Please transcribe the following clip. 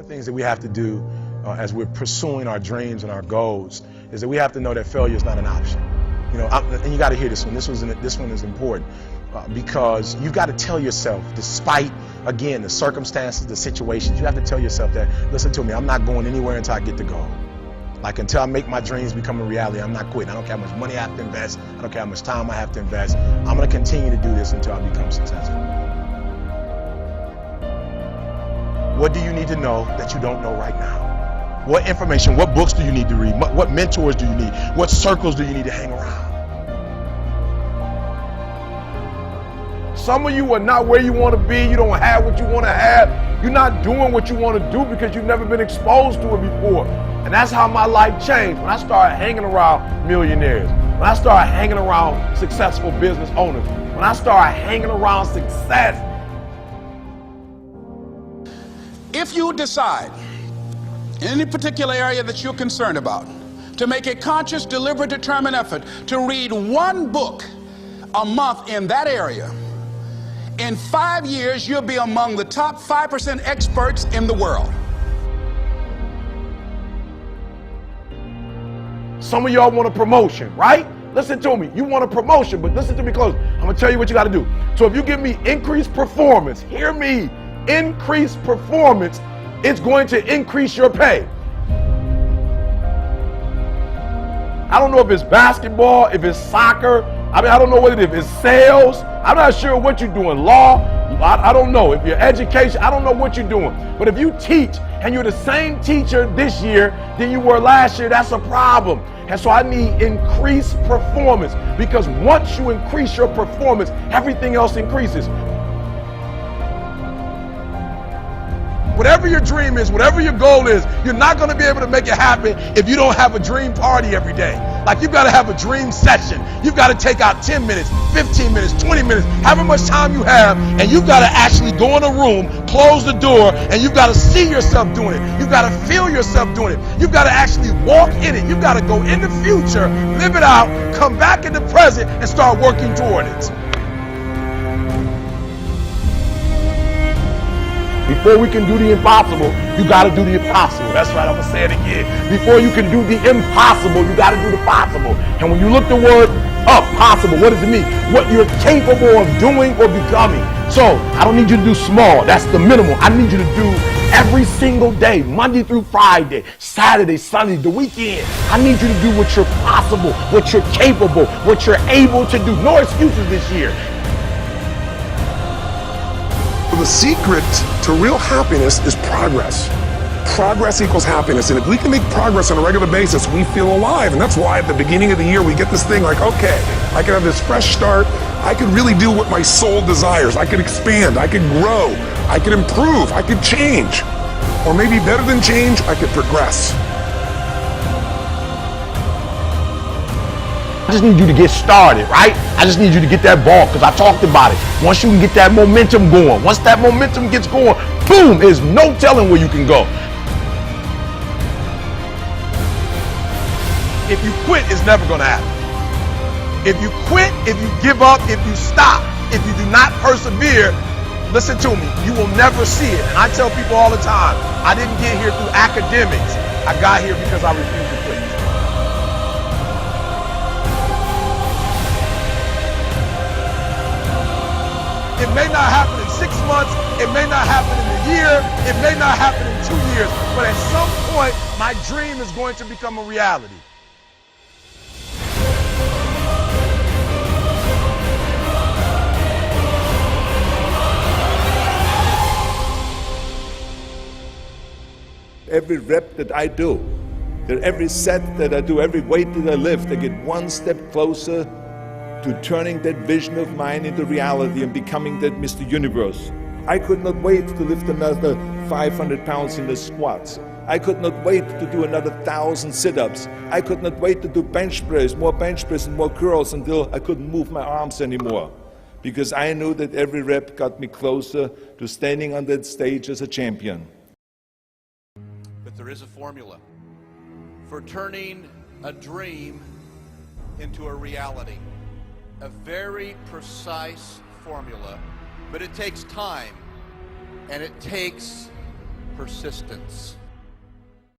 of the things that we have to do as we're pursuing our dreams and our goals is that we have to know that failure is not an option. You know, and you got to hear this one. This one is important because you've got to tell yourself, despite, again, the circumstances, the situations, you have to tell yourself that, listen to me, I'm not going anywhere until I get the goal. Like, until I make my dreams become a reality, I'm not quitting. I don't care how much money I have to invest. I don't care how much time I have to invest. I'm going to continue to do this until I become successful. What do you need to know that you don't know right now? What information, what books do you need to read? What mentors do you need? What circles do you need to hang around? Some of you are not where you want to be. You don't have what you want to have. You're not doing what you want to do because you've never been exposed to it before. And that's how my life changed when I started hanging around millionaires, when I started hanging around successful business owners, when I started hanging around success. If you decide in any particular area that you're concerned about to make a conscious, deliberate, determined effort to read one book a month in that area, in 5 years, you'll be among the top 5% experts in the world. Some of y'all want a promotion, right? Listen to me. You want a promotion, but listen to me close. I'm going to tell you what you got to do. So if you give me increased performance, hear me, increased performance, it's going to increase your pay. I don't know if it's basketball, if it's soccer. I don't know what it is. If it's sales, I'm not sure what you're doing. Law, I don't know. If you're education, I don't know what you're doing. But if you teach and you're the same teacher this year than you were last year, that's a problem. And so I need increased performance, because once you increase your performance, everything else increases. Whatever your dream is, whatever your goal is, you're not going to be able to make it happen if you don't have a dream party every day. Like, you've got to have a dream session. You've got to take out 10 minutes, 15 minutes, 20 minutes, however much time you have, and you've got to actually go in a room, close the door, and you've got to see yourself doing it. You've got to feel yourself doing it. You've got to actually walk in it. You've got to go in the future, live it out, come back in the present, and start working toward it. Before we can do the impossible, you got to do the impossible. That's right, I'm going to say it again. Before you can do the impossible, you got to do the possible. And when you look the word up, possible, what does it mean? What you're capable of doing or becoming. So I don't need you to do small. That's the minimal. I need you to do every single day, Monday through Friday, Saturday, Sunday, the weekend. I need you to do what you're possible, what you're capable, what you're able to do. No excuses this year. The secret to real happiness is progress. Progress equals happiness, and if we can make progress on a regular basis, we feel alive. And that's why at the beginning of the year we get this thing like, okay, I can have this fresh start. I can really do what my soul desires. I can expand, I can grow, I can improve, I can change. Or maybe better than change, I could progress. I just need you to get started, right? I just need you to get that ball, because I talked about it. Once you can get that momentum going, once that momentum gets going, boom, there's no telling where you can go. If you quit, it's never going to happen. If you quit, if you give up, if you stop, if you do not persevere, listen to me, you will never see it. And I tell people all the time, I didn't get here through academics. I got here because I refused to quit. It may not happen in 6 months, it may not happen in a year, it may not happen in 2 years, but at some point, my dream is going to become a reality. Every rep that I do, every set that I do, every weight that I lift, I get one step closer to turning that vision of mine into reality and becoming that Mr. Universe. I could not wait to lift another 500 pounds in the squats. I could not wait to do another 1,000 sit-ups. I could not wait to do bench press and more curls until I couldn't move my arms anymore. Because I knew that every rep got me closer to standing on that stage as a champion. But there is a formula for turning a dream into a reality. A very precise formula, but it takes time and it takes persistence.